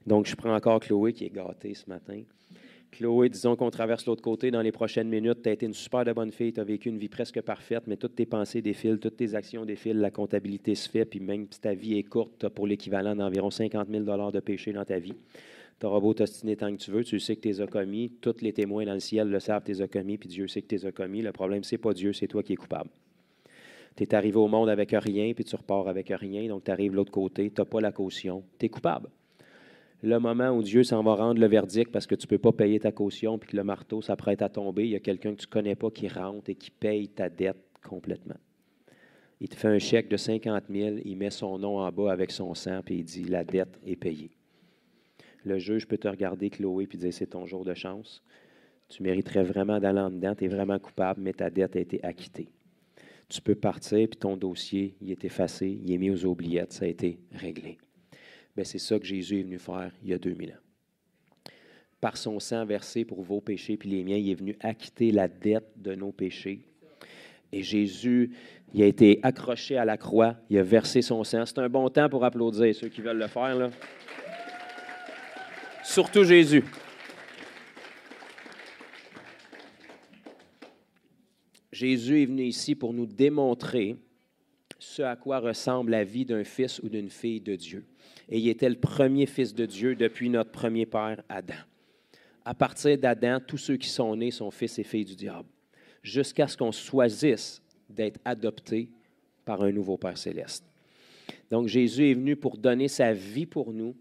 Donc, je prends encore Chloé qui est gâtée ce matin. Chloé, disons qu'on traverse l'autre côté dans les prochaines minutes. Tu as été une super de bonne fille, tu as vécu une vie presque parfaite, mais toutes tes pensées défilent, toutes tes actions défilent, la comptabilité se fait, puis même si ta vie est courte, tu as pour l'équivalent d'environ 50 000 $ de péché dans ta vie. Tu auras beau t'ostiner tant que tu veux, tu sais que tu les as commis, tous les témoins dans le ciel le savent, tu les as commis, puis Dieu sait que tu les as commis. Le problème, c'est pas Dieu, c'est toi qui es coupable. Tu es arrivé au monde avec rien, puis tu repars avec rien, donc tu arrives de l'autre côté, tu n'as pas la caution, tu es coupable. Le moment où Dieu s'en va rendre le verdict parce que tu ne peux pas payer ta caution puis que le marteau s'apprête à tomber, il y a quelqu'un que tu ne connais pas qui rentre et qui paye ta dette complètement. Il te fait un chèque de 50 000, il met son nom en bas avec son sang puis il dit « La dette est payée ». Le juge peut te regarder, Chloé, puis dire « C'est ton jour de chance. Tu mériterais vraiment d'aller en dedans, tu es vraiment coupable, mais ta dette a été acquittée. » Tu peux partir puis ton dossier, il est effacé, il est mis aux oubliettes, ça a été réglé. Bien, c'est ça que Jésus est venu faire il y a 2000 ans. Par son sang versé pour vos péchés puis les miens, il est venu acquitter la dette de nos péchés. Et Jésus, il a été accroché à la croix, il a versé son sang. C'est un bon temps pour applaudir ceux qui veulent le faire, là. Surtout Jésus. Jésus est venu ici pour nous démontrer ce à quoi ressemble la vie d'un fils ou d'une fille de Dieu. Et il était le premier fils de Dieu depuis notre premier père, Adam. À partir d'Adam, tous ceux qui sont nés sont fils et filles du diable, jusqu'à ce qu'on choisisse d'être adoptés par un nouveau Père céleste. Donc, Jésus est venu pour donner sa vie pour nous,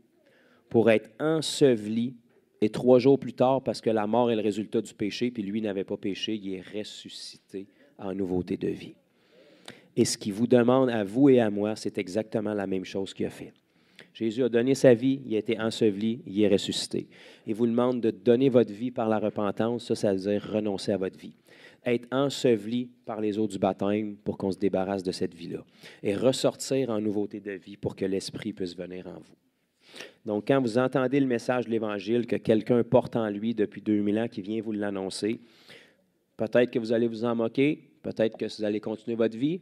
pour être enseveli, et 3 jours plus tard, parce que la mort est le résultat du péché, puis lui n'avait pas péché, il est ressuscité en nouveauté de vie. Et ce qu'il vous demande à vous et à moi, c'est exactement la même chose qu'il a fait. Jésus a donné sa vie, il a été enseveli, il est ressuscité. Il vous demande de donner votre vie par la repentance, ça veut dire renoncer à votre vie. Être enseveli par les eaux du baptême pour qu'on se débarrasse de cette vie-là. Et ressortir en nouveauté de vie pour que l'Esprit puisse venir en vous. Donc, quand vous entendez le message de l'Évangile que quelqu'un porte en lui depuis 2000 ans qui vient vous l'annoncer, peut-être que vous allez vous en moquer, peut-être que vous allez continuer votre vie.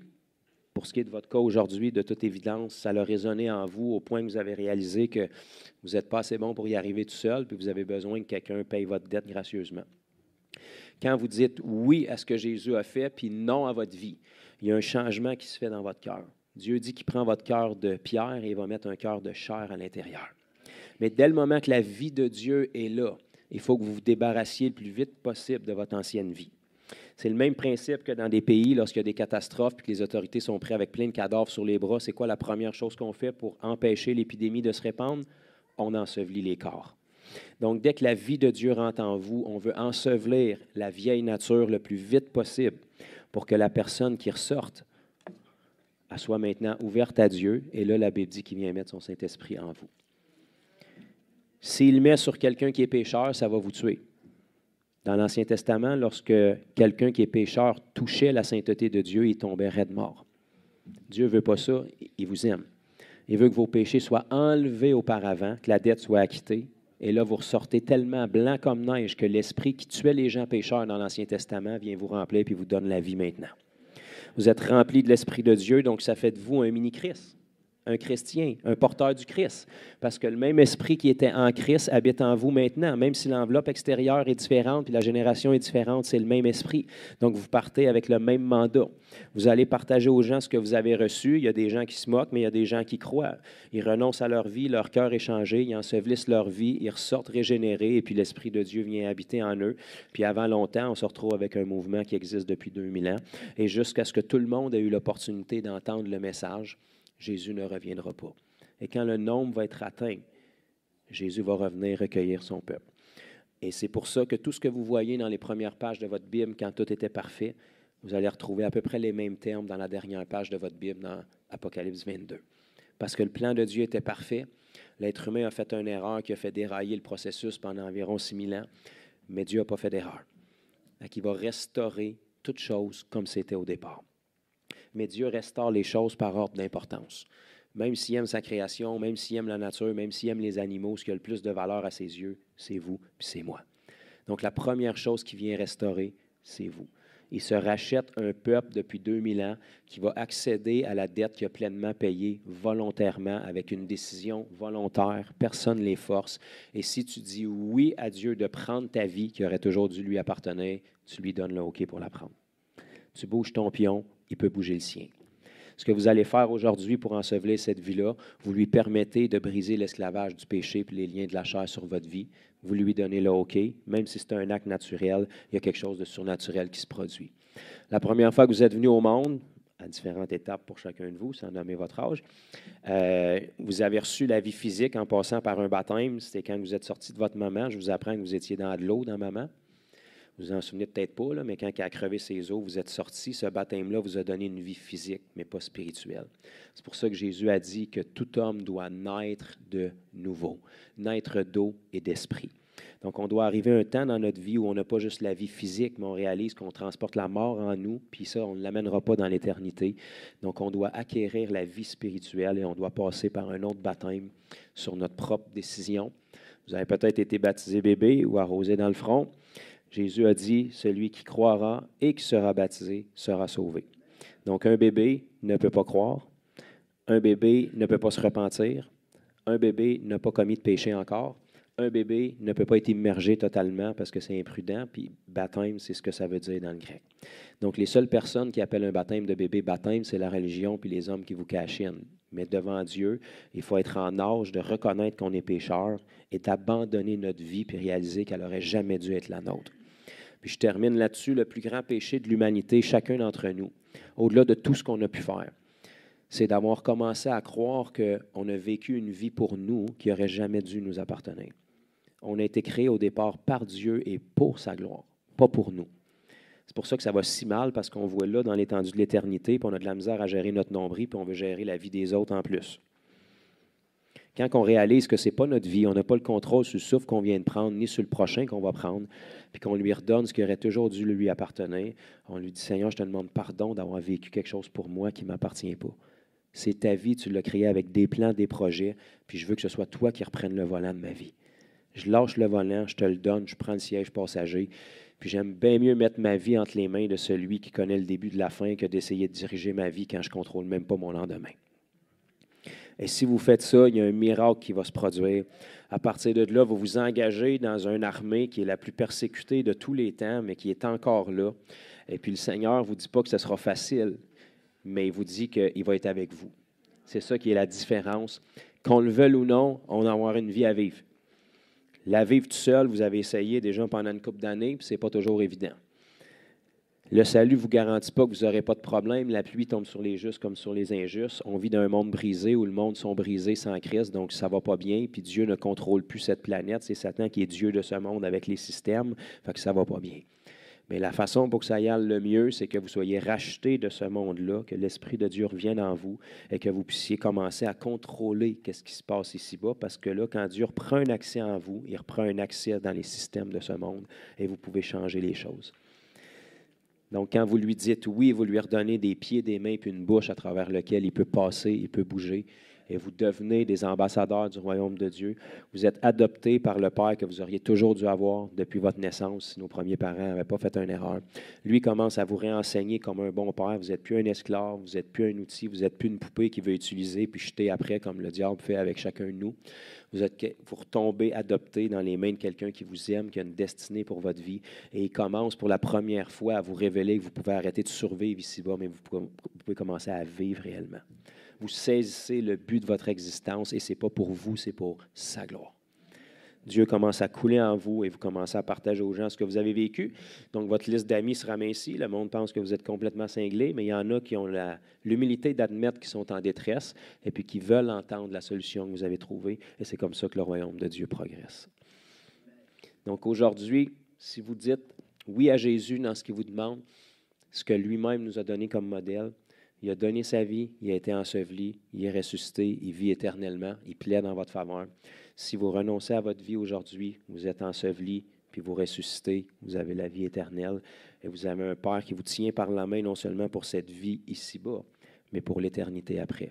Pour ce qui est de votre cas aujourd'hui, de toute évidence, ça a résonné en vous au point que vous avez réalisé que vous n'êtes pas assez bon pour y arriver tout seul, puis vous avez besoin que quelqu'un paye votre dette gracieusement. Quand vous dites oui à ce que Jésus a fait, puis non à votre vie, il y a un changement qui se fait dans votre cœur. Dieu dit qu'il prend votre cœur de pierre et il va mettre un cœur de chair à l'intérieur. Mais dès le moment que la vie de Dieu est là, il faut que vous vous débarrassiez le plus vite possible de votre ancienne vie. C'est le même principe que dans des pays, lorsqu'il y a des catastrophes et que les autorités sont prêtes avec plein de cadavres sur les bras. C'est quoi la première chose qu'on fait pour empêcher l'épidémie de se répandre? On ensevelit les corps. Donc, dès que la vie de Dieu rentre en vous, on veut ensevelir la vieille nature le plus vite possible pour que la personne qui ressorte elle soit maintenant ouverte à Dieu. Et là, la Bible dit qu'il vient mettre son Saint-Esprit en vous. S'il met sur quelqu'un qui est pécheur, ça va vous tuer. Dans l'Ancien Testament, lorsque quelqu'un qui est pécheur touchait la sainteté de Dieu, il tombait raide mort. Dieu ne veut pas ça, il vous aime. Il veut que vos péchés soient enlevés auparavant, que la dette soit acquittée. Et là, vous ressortez tellement blanc comme neige que l'Esprit qui tuait les gens pécheurs dans l'Ancien Testament vient vous remplir et vous donne la vie maintenant. Vous êtes rempli de l'Esprit de Dieu, donc ça fait de vous un mini-Christ, un chrétien, un porteur du Christ. Parce que le même Esprit qui était en Christ habite en vous maintenant. Même si l'enveloppe extérieure est différente puis la génération est différente, c'est le même Esprit. Donc, vous partez avec le même mandat. Vous allez partager aux gens ce que vous avez reçu. Il y a des gens qui se moquent, mais il y a des gens qui croient. Ils renoncent à leur vie, leur cœur est changé, ils ensevelissent leur vie, ils ressortent régénérés et puis l'Esprit de Dieu vient habiter en eux. Puis avant longtemps, on se retrouve avec un mouvement qui existe depuis 2000 ans. Et jusqu'à ce que tout le monde ait eu l'opportunité d'entendre le message, Jésus ne reviendra pas. Et quand le nombre va être atteint, Jésus va revenir recueillir son peuple. Et c'est pour ça que tout ce que vous voyez dans les premières pages de votre Bible, quand tout était parfait, vous allez retrouver à peu près les mêmes termes dans la dernière page de votre Bible, dans Apocalypse 22. Parce que le plan de Dieu était parfait. L'être humain a fait une erreur qui a fait dérailler le processus pendant environ 6000 ans, mais Dieu n'a pas fait d'erreur. Donc, il va restaurer toutes choses comme c'était au départ. Mais Dieu restaure les choses par ordre d'importance. Même s'il aime sa création, même s'il aime la nature, même s'il aime les animaux, ce qui a le plus de valeur à ses yeux, c'est vous puis c'est moi. Donc, la première chose qui vient restaurer, c'est vous. Il se rachète un peuple depuis 2000 ans qui va accéder à la dette qu'il a pleinement payée volontairement avec une décision volontaire. Personne ne les force. Et si tu dis oui à Dieu de prendre ta vie qui aurait toujours dû lui appartenir, tu lui donnes le OK pour la prendre. Tu bouges ton pion, il peut bouger le sien. Ce que vous allez faire aujourd'hui pour ensevelir cette vie-là, vous lui permettez de briser l'esclavage du péché et les liens de la chair sur votre vie. Vous lui donnez le OK, même si c'est un acte naturel, il y a quelque chose de surnaturel qui se produit. La première fois que vous êtes venu au monde, à différentes étapes pour chacun de vous, sans nommer votre âge, vous avez reçu la vie physique en passant par un baptême. C'était quand vous êtes sorti de votre maman. Je vous apprends que vous étiez dans de l'eau dans maman. Vous en souvenez peut-être pas, là, mais quand il a crevé ses os, vous êtes sortis. Ce baptême-là vous a donné une vie physique, mais pas spirituelle. C'est pour ça que Jésus a dit que tout homme doit naître de nouveau, naître d'eau et d'esprit. Donc, on doit arriver à un temps dans notre vie où on n'a pas juste la vie physique, mais on réalise qu'on transporte la mort en nous, puis ça, on ne l'amènera pas dans l'éternité. Donc, on doit acquérir la vie spirituelle et on doit passer par un autre baptême sur notre propre décision. Vous avez peut-être été baptisé bébé ou arrosé dans le front. Jésus a dit, celui qui croira et qui sera baptisé sera sauvé. Donc, un bébé ne peut pas croire, un bébé ne peut pas se repentir, un bébé n'a pas commis de péché encore, un bébé ne peut pas être immergé totalement parce que c'est imprudent, puis baptême, c'est ce que ça veut dire dans le grec. Donc, les seules personnes qui appellent un baptême de bébé baptême, c'est la religion puis les hommes qui vous cachinent. Mais devant Dieu, il faut être en âge de reconnaître qu'on est pécheur et d'abandonner notre vie puis réaliser qu'elle n'aurait jamais dû être la nôtre. Puis je termine là-dessus, le plus grand péché de l'humanité, chacun d'entre nous, au-delà de tout ce qu'on a pu faire, c'est d'avoir commencé à croire qu'on a vécu une vie pour nous qui n'aurait jamais dû nous appartenir. On a été créé au départ par Dieu et pour sa gloire, pas pour nous. C'est pour ça que ça va si mal, parce qu'on voit là dans l'étendue de l'éternité, puis on a de la misère à gérer notre nombril, puis on veut gérer la vie des autres en plus. Quand on réalise que ce n'est pas notre vie, on n'a pas le contrôle sur le souffle qu'on vient de prendre, ni sur le prochain qu'on va prendre, puis qu'on lui redonne ce qui aurait toujours dû lui appartenir, on lui dit, Seigneur, je te demande pardon d'avoir vécu quelque chose pour moi qui ne m'appartient pas. C'est ta vie, tu l'as créée avec des plans, des projets, puis je veux que ce soit toi qui reprennes le volant de ma vie. Je lâche le volant, je te le donne, je prends le siège passager, puis j'aime bien mieux mettre ma vie entre les mains de celui qui connaît le début de la fin que d'essayer de diriger ma vie quand je ne contrôle même pas mon lendemain. Et si vous faites ça, il y a un miracle qui va se produire. À partir de là, vous vous engagez dans une armée qui est la plus persécutée de tous les temps, mais qui est encore là. Et puis le Seigneur ne vous dit pas que ce sera facile, mais il vous dit qu'il va être avec vous. C'est ça qui est la différence. Qu'on le veuille ou non, on va avoir une vie à vivre. La vivre tout seul, vous avez essayé déjà pendant une couple d'années, puis ce n'est pas toujours évident. Le salut ne vous garantit pas que vous n'aurez pas de problème. La pluie tombe sur les justes comme sur les injustes. On vit dans un monde brisé où le monde sont brisés sans Christ, donc ça ne va pas bien. Puis Dieu ne contrôle plus cette planète. C'est Satan qui est Dieu de ce monde avec les systèmes, fait que ça ne va pas bien. Mais la façon pour que ça aille le mieux, c'est que vous soyez rachetés de ce monde-là, que l'Esprit de Dieu revienne en vous et que vous puissiez commencer à contrôler ce qui se passe ici-bas, parce que là, quand Dieu reprend un accès en vous, il reprend un accès dans les systèmes de ce monde et vous pouvez changer les choses. Donc, quand vous lui dites oui, vous lui redonnez des pieds, des mains puis une bouche à travers lequel il peut passer, il peut bouger, et vous devenez des ambassadeurs du royaume de Dieu. Vous êtes adoptés par le Père que vous auriez toujours dû avoir depuis votre naissance si nos premiers parents n'avaient pas fait une erreur. Lui commence à vous réenseigner comme un bon père. Vous n'êtes plus un esclave, vous n'êtes plus un outil, vous n'êtes plus une poupée qu'il veut utiliser puis jeter après comme le diable fait avec chacun de nous. Vous retombez adopté dans les mains de quelqu'un qui vous aime, qui a une destinée pour votre vie. Et il commence pour la première fois à vous révéler que vous pouvez arrêter de survivre ici-bas, mais vous pouvez commencer à vivre réellement. Vous saisissez le but de votre existence et ce n'est pas pour vous, c'est pour sa gloire. Dieu commence à couler en vous et vous commencez à partager aux gens ce que vous avez vécu. Donc, votre liste d'amis se ramincie. Le monde pense que vous êtes complètement cinglé, mais il y en a qui ont l'humilité d'admettre qu'ils sont en détresse et puis qui veulent entendre la solution que vous avez trouvée. Et c'est comme ça que le royaume de Dieu progresse. Donc, aujourd'hui, si vous dites oui à Jésus dans ce qu'il vous demande, ce que lui-même nous a donné comme modèle, il a donné sa vie, il a été enseveli, il est ressuscité, il vit éternellement, il plaide en votre faveur. Si vous renoncez à votre vie aujourd'hui, vous êtes enseveli, puis vous ressuscitez, vous avez la vie éternelle, et vous avez un Père qui vous tient par la main non seulement pour cette vie ici-bas, mais pour l'éternité après.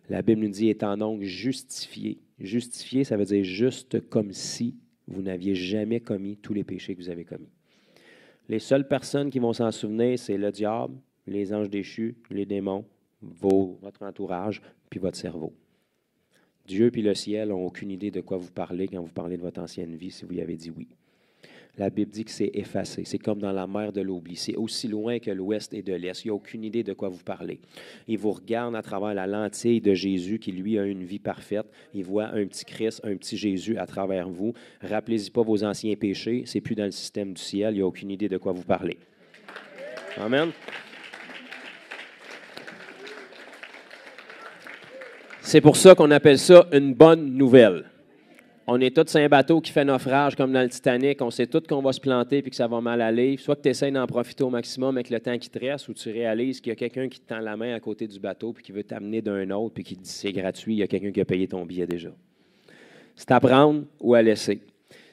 La Bible nous dit, étant donc justifié. Justifié, ça veut dire juste comme si vous n'aviez jamais commis tous les péchés que vous avez commis. Les seules personnes qui vont s'en souvenir, c'est le diable, les anges déchus, les démons, votre entourage, puis votre cerveau. Dieu puis le ciel n'ont aucune idée de quoi vous parlez quand vous parlez de votre ancienne vie si vous y avez dit oui. La Bible dit que c'est effacé. C'est comme dans la mer de l'oubli. C'est aussi loin que l'ouest et de l'est. Il n'y a aucune idée de quoi vous parlez. Il vous regarde à travers la lentille de Jésus qui, lui, a une vie parfaite. Il voit un petit Christ, un petit Jésus à travers vous. Rappelez-y pas vos anciens péchés. C'est plus dans le système du ciel. Il n'y a aucune idée de quoi vous parlez. Amen. C'est pour ça qu'on appelle ça une bonne nouvelle. On est tous sur un bateau qui fait naufrage comme dans le Titanic. On sait tous qu'on va se planter et que ça va mal aller. Soit que tu essaies d'en profiter au maximum avec le temps qui te reste ou tu réalises qu'il y a quelqu'un qui te tend la main à côté du bateau puis qui veut t'amener d'un autre puis qui te dit c'est gratuit, il y a quelqu'un qui a payé ton billet déjà. C'est à prendre ou à laisser.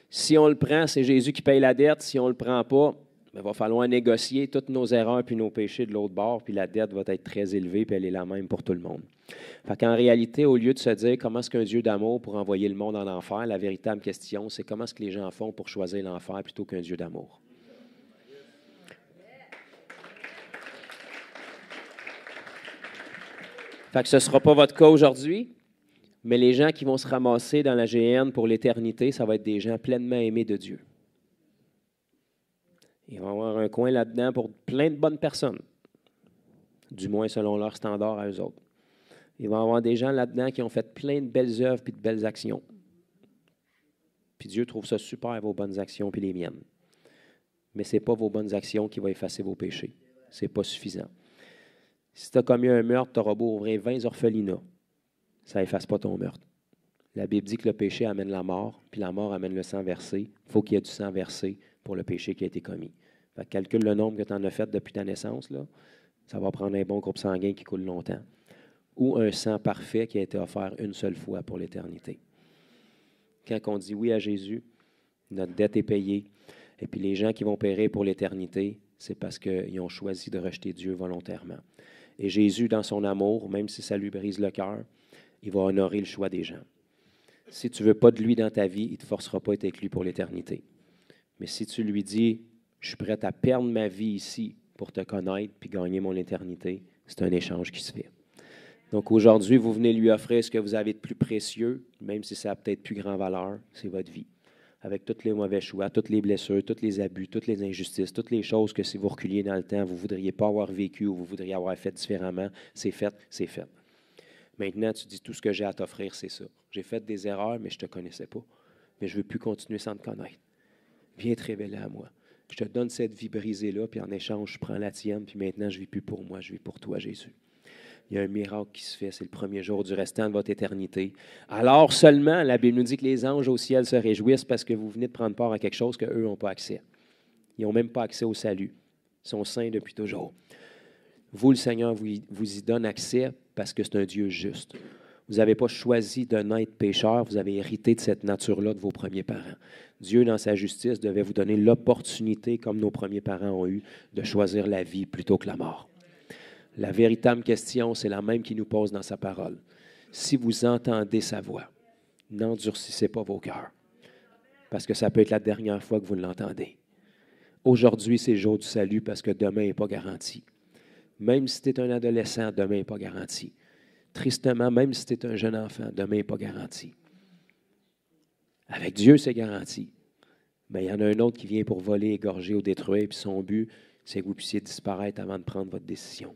Si on le prend, c'est Jésus qui paye la dette. Si on ne le prend pas, il va falloir négocier toutes nos erreurs puis nos péchés de l'autre bord, puis la dette va être très élevée, puis elle est la même pour tout le monde. Fait qu'en réalité, au lieu de se dire comment est-ce qu'un Dieu d'amour pour envoyer le monde en enfer, la véritable question, c'est comment est-ce que les gens font pour choisir l'enfer plutôt qu'un Dieu d'amour. Fait que ce ne sera pas votre cas aujourd'hui, mais les gens qui vont se ramasser dans la GN pour l'éternité, ça va être des gens pleinement aimés de Dieu. Ils vont avoir un coin là-dedans pour plein de bonnes personnes, du moins selon leurs standards à eux autres. Ils vont avoir des gens là-dedans qui ont fait plein de belles œuvres et de belles actions. Puis Dieu trouve ça super, vos bonnes actions puis les miennes. Mais ce n'est pas vos bonnes actions qui vont effacer vos péchés. Ce n'est pas suffisant. Si tu as commis un meurtre, tu auras beau ouvrir 20 orphelinats. Ça n'efface pas ton meurtre. La Bible dit que le péché amène la mort, puis la mort amène le sang versé. Il faut qu'il y ait du sang versé pour le péché qui a été commis. Fait que calcule le nombre que tu en as fait depuis ta naissance. Là. Ça va prendre un bon groupe sanguin qui coule longtemps. Ou un sang parfait qui a été offert une seule fois pour l'éternité. Quand on dit oui à Jésus, notre dette est payée. Et puis les gens qui vont périr pour l'éternité, c'est parce qu'ils ont choisi de rejeter Dieu volontairement. Et Jésus, dans son amour, même si ça lui brise le cœur, il va honorer le choix des gens. Si tu ne veux pas de lui dans ta vie, il ne te forcera pas à être avec lui pour l'éternité. Mais si tu lui dis, je suis prêt à perdre ma vie ici pour te connaître puis gagner mon éternité, c'est un échange qui se fait. Donc aujourd'hui, vous venez lui offrir ce que vous avez de plus précieux, même si ça a peut-être plus grande valeur, c'est votre vie. Avec tous les mauvais choix, toutes les blessures, tous les abus, toutes les injustices, toutes les choses que si vous reculiez dans le temps, vous ne voudriez pas avoir vécu ou vous voudriez avoir fait différemment, c'est fait, c'est fait. Maintenant, tu dis tout ce que j'ai à t'offrir, c'est ça. J'ai fait des erreurs, mais je ne te connaissais pas. Mais je ne veux plus continuer sans te connaître. Viens te révéler à moi. Je te donne cette vie brisée-là, puis en échange, je prends la tienne, puis maintenant, je ne vis plus pour moi, je vis pour toi, Jésus. Il y a un miracle qui se fait, c'est le premier jour du restant de votre éternité. Alors seulement, la Bible nous dit que les anges au ciel se réjouissent parce que vous venez de prendre part à quelque chose qu'eux n'ont pas accès. Ils n'ont même pas accès au salut. Ils sont saints depuis toujours. Vous, le Seigneur, vous y donne accès parce que c'est un Dieu juste. Vous n'avez pas choisi de naître pécheur, vous avez hérité de cette nature-là de vos premiers parents. Dieu, dans sa justice, devait vous donner l'opportunité, comme nos premiers parents ont eu, de choisir la vie plutôt que la mort. La véritable question, c'est la même qu'il nous pose dans sa parole. Si vous entendez sa voix, n'endurcissez pas vos cœurs, parce que ça peut être la dernière fois que vous l'entendez. Aujourd'hui, c'est le jour du salut parce que demain n'est pas garanti. Même si tu es un adolescent, demain n'est pas garanti. Tristement, même si tu es un jeune enfant, demain n'est pas garanti. Avec Dieu, c'est garanti. Mais il y en a un autre qui vient pour voler, égorger ou détruire, puis son but, c'est que vous puissiez disparaître avant de prendre votre décision.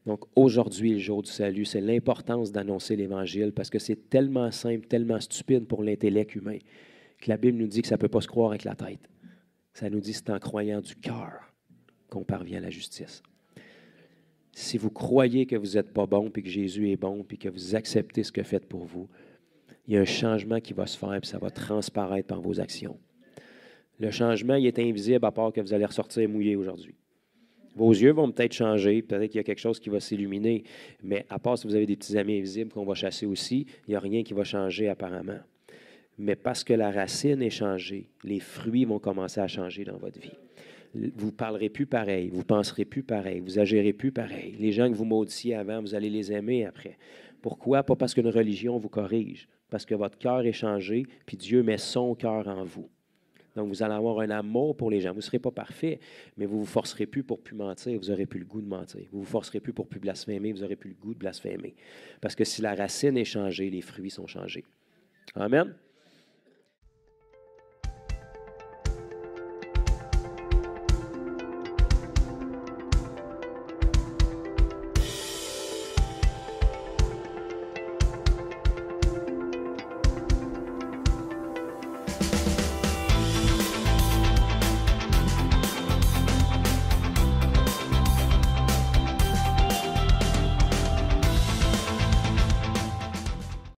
Donc, aujourd'hui, le jour du salut, c'est l'importance d'annoncer l'Évangile parce que c'est tellement simple, tellement stupide pour l'intellect humain que la Bible nous dit que ça ne peut pas se croire avec la tête. Ça nous dit que c'est en croyant du cœur qu'on parvient à la justice. Si vous croyez que vous n'êtes pas bon, puis que Jésus est bon, puis que vous acceptez ce qu'il a fait pour vous, il y a un changement qui va se faire, puis ça va transparaître par vos actions. Le changement, il est invisible à part que vous allez ressortir mouillé aujourd'hui. Vos yeux vont peut-être changer, peut-être qu'il y a quelque chose qui va s'illuminer, mais à part si vous avez des petits amis invisibles qu'on va chasser aussi, il n'y a rien qui va changer apparemment. Mais parce que la racine est changée, les fruits vont commencer à changer dans votre vie. Vous ne parlerez plus pareil, vous ne penserez plus pareil, vous agirez plus pareil. Les gens que vous maudissiez avant, vous allez les aimer après. Pourquoi? Pas parce qu'une religion vous corrige, parce que votre cœur est changé, puis Dieu met son cœur en vous. Donc, vous allez avoir un amour pour les gens. Vous ne serez pas parfait, mais vous ne vous forcerez plus pour ne plus mentir. Vous n'aurez plus le goût de mentir. Vous ne vous forcerez plus pour ne plus blasphémer. Vous n'aurez plus le goût de blasphémer. Parce que si la racine est changée, les fruits sont changés. Amen.